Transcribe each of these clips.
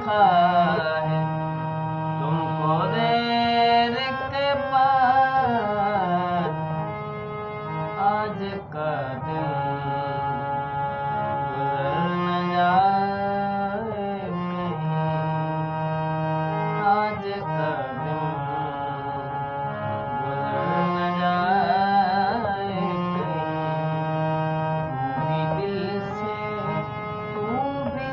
देखा है तुमको देर के बाद, आज का दिन गुजर न जाए कहीं, आज का दिन गुजर न जाए कहीं। तू भी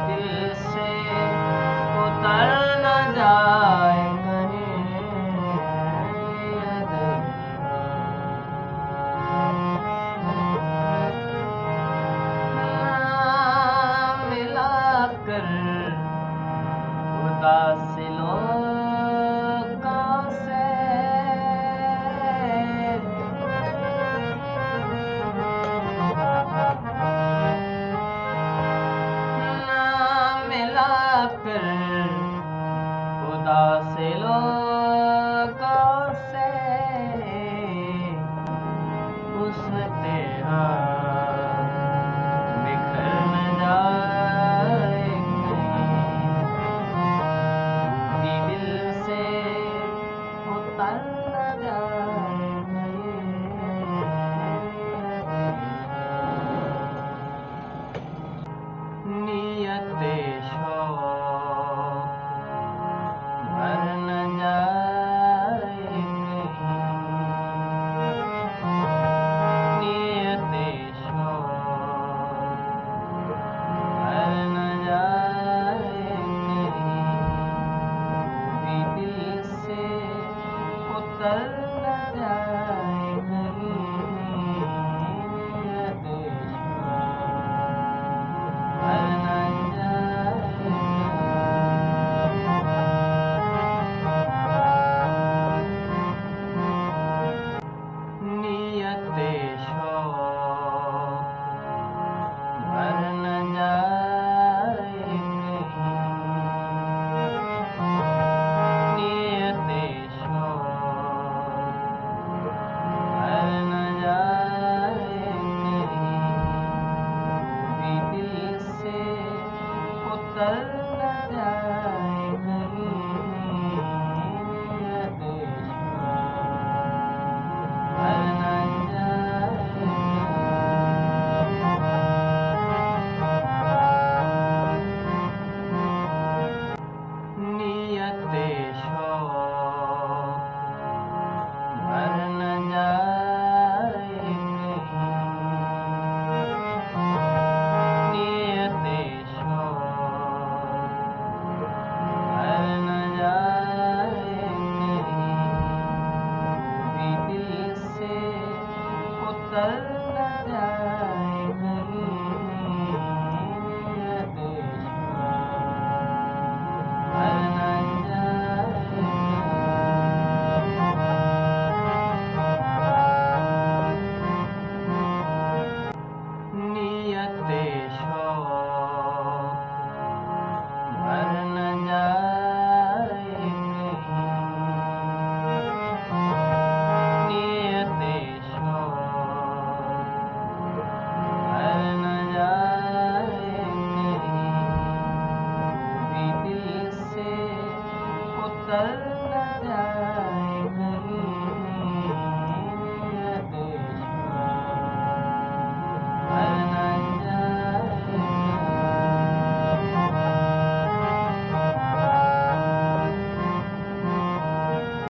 दिल से उतर न जाए कहीं। मिलाकर उदास लोगों से मिलाकर उदास लोगों से हुस्न तेरा बिखर न जाए कहीं, दिल से उतर न जाए कहीं। नियते शौक भर न जाए कहीं, नियते शौक भर न जाए कहीं, दिल से उतर न जाए कहीं। नियते शौक भर न नियते शौक भर न जाए कहीं, नियते शौक भर न जाए कहीं, दिल से उतर न जाए कहीं। नियते शौक भर न नियते शौक भर न जाए कहीं, नियते शौक भर न जाए कहीं, दिल से उतर न जाए कहीं। नियते शौक भर न नियते शौक भर न जाए कहीं, नियते शौक भर न जाए कहीं, दिल से उतर न जाए।